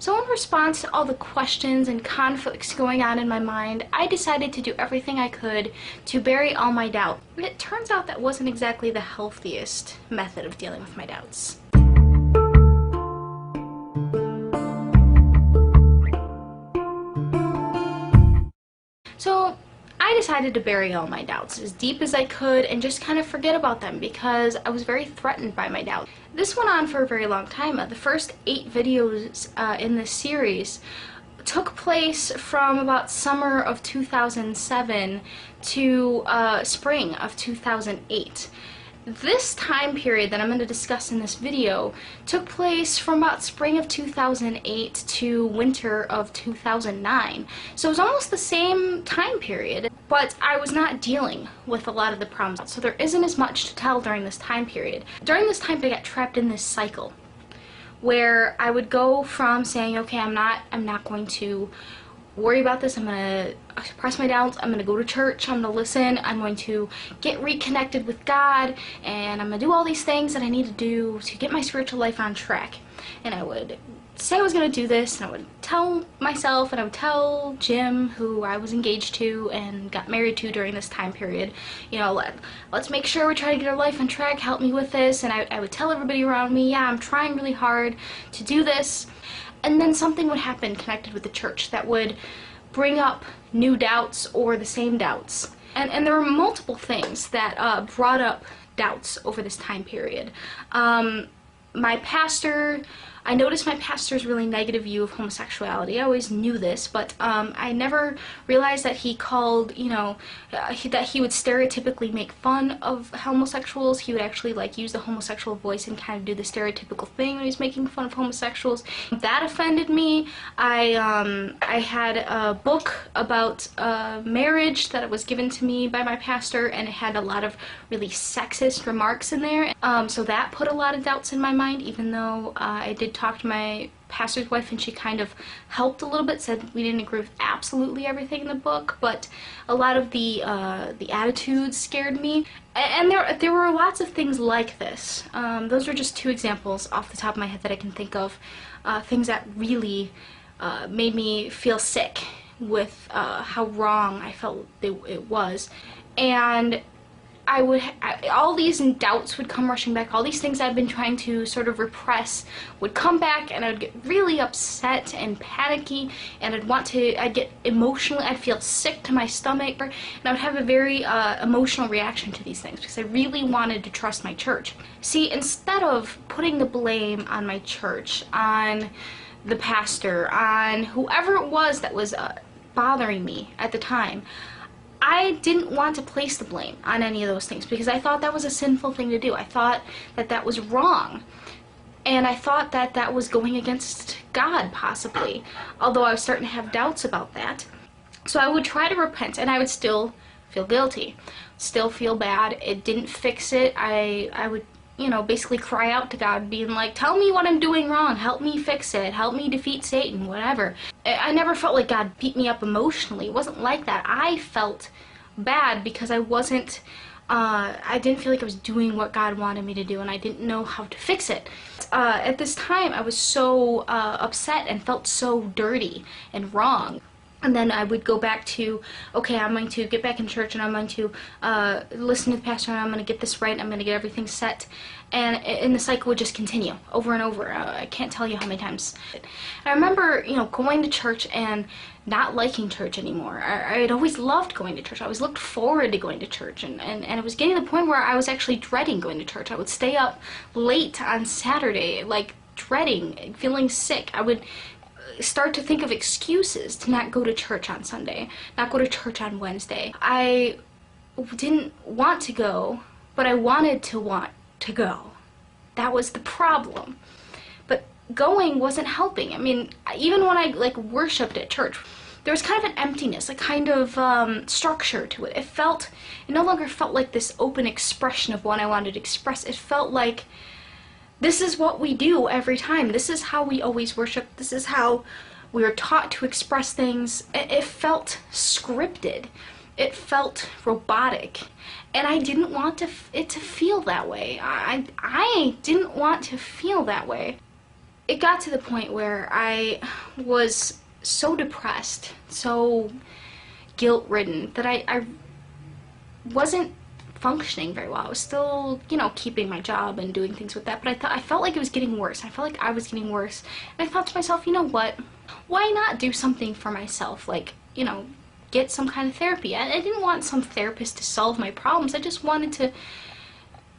So in response to all the questions and conflicts going on in my mind, I decided to do everything I could to bury all my doubt. But it turns out that wasn't exactly the healthiest method of dealing with my doubts. So I decided to bury all my doubts as deep as I could and just kind of forget about them because I was very threatened by my doubts. This went on for a very long time. The first 8 videos in this series took place from about summer of 2007 to spring of 2008. This time period that I'm going to discuss in this video took place from about spring of 2008 to winter of 2009. So it was almost the same time period, but I was not dealing with a lot of the problems. So there isn't as much to tell during this time period. During this time I got trapped in this cycle where I would go from saying, okay, I'm not going to worry about this, I'm going to suppress my doubts, I'm going to go to church, I'm going to listen, I'm going to get reconnected with God, and I'm going to do all these things that I need to do to get my spiritual life on track. And I would say I was going to do this, and I would tell myself, and I would tell Jim, who I was engaged to and got married to during this time period, you know, let's make sure we try to get our life on track, help me with this. And I would tell everybody around me, yeah, I'm trying really hard to do this. And then something would happen connected with the church that would bring up new doubts or the same doubts. And there were multiple things that brought up doubts over this time period. My pastor, I noticed my pastor's really negative view of homosexuality. I always knew this, but I never realized that he called, you know, that he would stereotypically make fun of homosexuals. He would actually like use the homosexual voice and kind of do the stereotypical thing when he's making fun of homosexuals. That offended me. I had a book about marriage that was given to me by my pastor, and it had a lot of really sexist remarks in there. So that put a lot of doubts in my mind, even though I did talk to my pastor's wife and she kind of helped a little bit, said we didn't agree with absolutely everything in the book, but a lot of the attitudes scared me. And there were lots of things like this. Those are just 2 examples off the top of my head that I can think of, things that really made me feel sick with how wrong I felt it was. And all these doubts would come rushing back. All these things I'd been trying to sort of repress would come back, and I'd get really upset and panicky, and I'd get emotional, I'd feel sick to my stomach, and I would have a very emotional reaction to these things because I really wanted to trust my church. See, instead of putting the blame on my church, on the pastor, on whoever it was that was bothering me at the time, I didn't want to place the blame on any of those things because I thought that was a sinful thing to do. I thought that that was wrong. And I thought that that was going against God, possibly. Although I was starting to have doubts about that. So I would try to repent, and I would still feel guilty. Still feel bad. It didn't fix it. I would, you know, basically cry out to God, being like, tell me what I'm doing wrong. Help me fix it. Help me defeat Satan, whatever. I never felt like God beat me up emotionally. It wasn't like that. I felt bad because I didn't feel like I was doing what God wanted me to do, and I didn't know how to fix it. At this time, I was so upset and felt so dirty and wrong. And then I would go back to, okay, I'm going to get back in church, and I'm going to listen to the pastor, and I'm going to get this right, I'm going to get everything set. And the cycle would just continue over and over. I can't tell you how many times. I remember, you know, going to church and not liking church anymore. I had always loved going to church. I always looked forward to going to church, and it was getting to the point where I was actually dreading going to church. I would stay up late on Saturday, like dreading, feeling sick. I would start to think of excuses to not go to church on Sunday, not go to church on Wednesday. I didn't want to go, but I wanted to go. That was the problem. But going wasn't helping. I mean, even when I like worshipped at church, there was kind of an emptiness, a kind of structure to it. It no longer felt like this open expression of what I wanted to express. It felt like this is what we do every time. This is how we always worship. This is how we are taught to express things. It felt scripted. It felt robotic. And I didn't want it to feel that way. I didn't want to feel that way. it got to the point where I was so depressed, so guilt-ridden, that I wasn't functioning very well. I was still, you know, keeping my job and doing things with that, but I felt like it was getting worse. I felt like I was getting worse. And I thought to myself, you know what? Why not do something for myself? Like, you know, get some kind of therapy. I didn't want some therapist to solve my problems. I just wanted to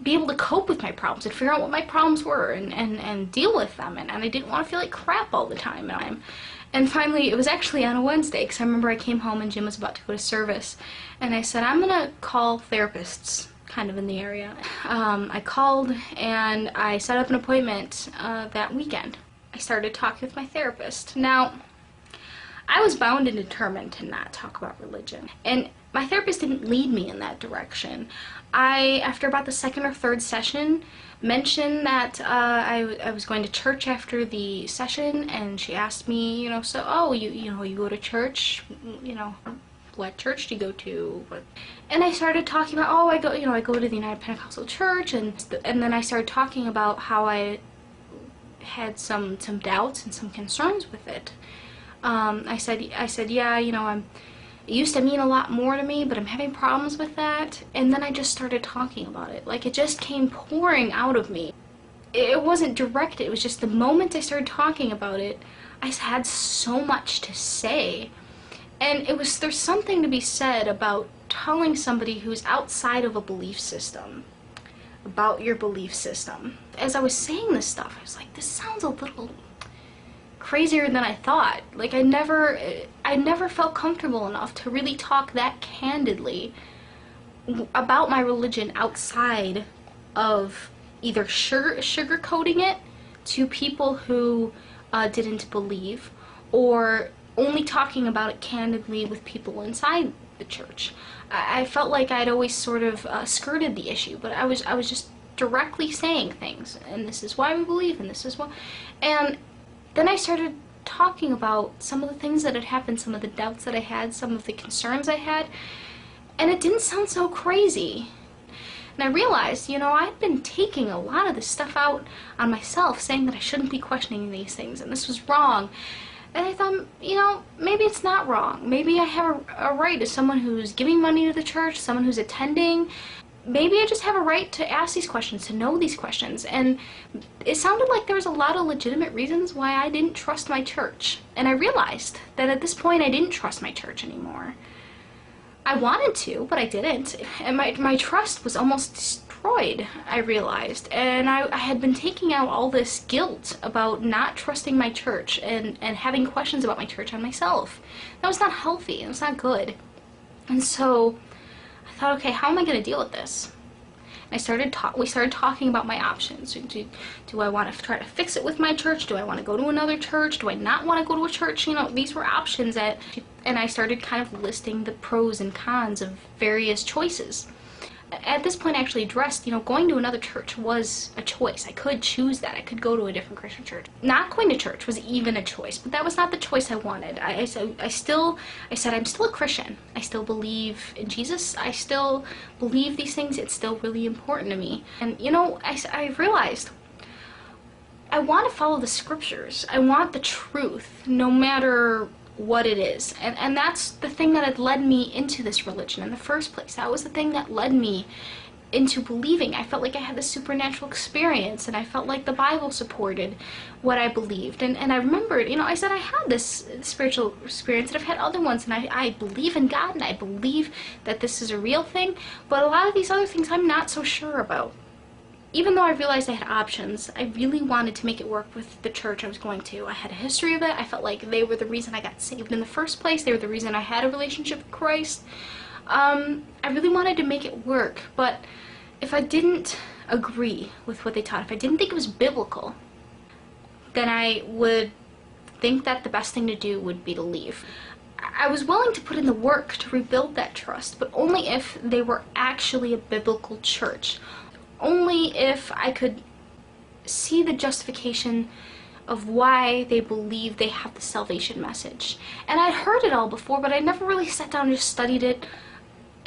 be able to cope with my problems and figure out what my problems were and deal with them. And I didn't want to feel like crap all the time. And finally, it was actually on a Wednesday, because I remember I came home and Jim was about to go to service, and I said, I'm gonna call therapists kind of in the area. I called and I set up an appointment that weekend. I started talking with my therapist. Now, I was bound and determined to not talk about religion, and my therapist didn't lead me in that direction. After about the second or third session, mentioned that I was going to church after the session, and she asked me, you know, so, oh, you know, you go to church, you know, what church do you go to? And I started talking about, oh, I go to the United Pentecostal Church, and then I started talking about how I had some doubts and some concerns with it. I said, yeah, you know, it used to mean a lot more to me, but I'm having problems with that. And then I just started talking about it. Like, it just came pouring out of me. It wasn't directed. It was just the moment I started talking about it, I had so much to say. And there's something to be said about telling somebody who's outside of a belief system about your belief system. As I was saying this stuff, I was like, this sounds a little crazier than I thought. Like, I never felt comfortable enough to really talk that candidly about my religion outside of either sugarcoating it to people who didn't believe, or only talking about it candidly with people inside the church. I felt like I'd always sort of skirted the issue, but I was just directly saying things, and this is why we believe, and this is why. And then I started talking about some of the things that had happened, some of the doubts that I had, some of the concerns I had, and it didn't sound so crazy. And I realized, you know, I'd been taking a lot of this stuff out on myself, saying that I shouldn't be questioning these things, and this was wrong. And I thought, you know, maybe it's not wrong. Maybe I have a right as someone who's giving money to the church, someone who's attending. Maybe I just have a right to ask these questions, to know these questions. And it sounded like there was a lot of legitimate reasons why I didn't trust my church. And I realized that at this point I didn't trust my church anymore. I wanted to, but I didn't. And my trust was almost destroyed, I realized. And I had been taking out all this guilt about not trusting my church and having questions about my church on myself. That was not healthy. It was not good. And so I thought, okay, how am I going to deal with this? And we started talking about my options. Do I want to try to fix it with my church? Do I want to go to another church? Do I not want to go to a church? You know, these were options and I started kind of listing the pros and cons of various choices. At this point, I actually addressed, you know, going to another church was a choice. I could choose that. I could go to a different Christian church. Not going to church was even a choice, but that was not the choice I wanted. I said, I'm still a Christian. I still believe in Jesus. I still believe these things. It's still really important to me. And, you know, I realized I want to follow the scriptures. I want the truth, no matter what it is. And that's the thing that had led me into this religion in the first place. That was the thing that led me into believing. I felt like I had this supernatural experience, and I felt like the Bible supported what I believed. And I remembered, you know, I said I had this spiritual experience, and I've had other ones, and I believe in God, and I believe that this is a real thing, but a lot of these other things I'm not so sure about. Even though I realized I had options, I really wanted to make it work with the church I was going to. I had a history of it. I felt like they were the reason I got saved in the first place. They were the reason I had a relationship with Christ. I really wanted to make it work, but if I didn't agree with what they taught, if I didn't think it was biblical, then I would think that the best thing to do would be to leave. I was willing to put in the work to rebuild that trust, but only if they were actually a biblical church. Only if I could see the justification of why they believe they have the salvation message. And I'd heard it all before, but I never really sat down and just studied it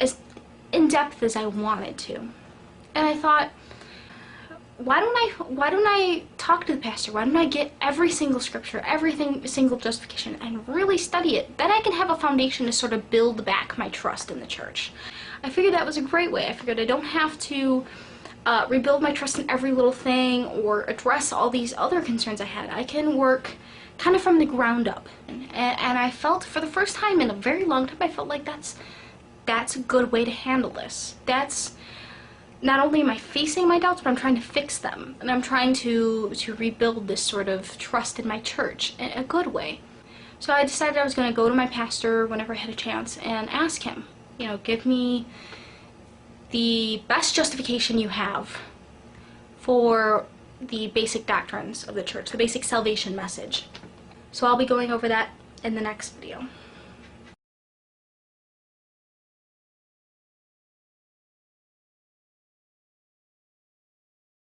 as in depth as I wanted to. And I thought, why don't I talk to the pastor? Why don't I get every single scripture, single justification, and really study it? Then I can have a foundation to sort of build back my trust in the church. I figured that was a great way. I figured I don't have to rebuild my trust in every little thing or address all these other concerns I had. I can work kind of from the ground up. And I felt, for the first time in a very long time, I felt like that's a good way to handle this. That's, not only am I facing my doubts, but I'm trying to fix them. And I'm trying to rebuild this sort of trust in my church in a good way. So I decided I was going to go to my pastor whenever I had a chance and ask him, you know, give me the best justification you have for the basic doctrines of the church, the basic salvation message. So I'll be going over that in the next video.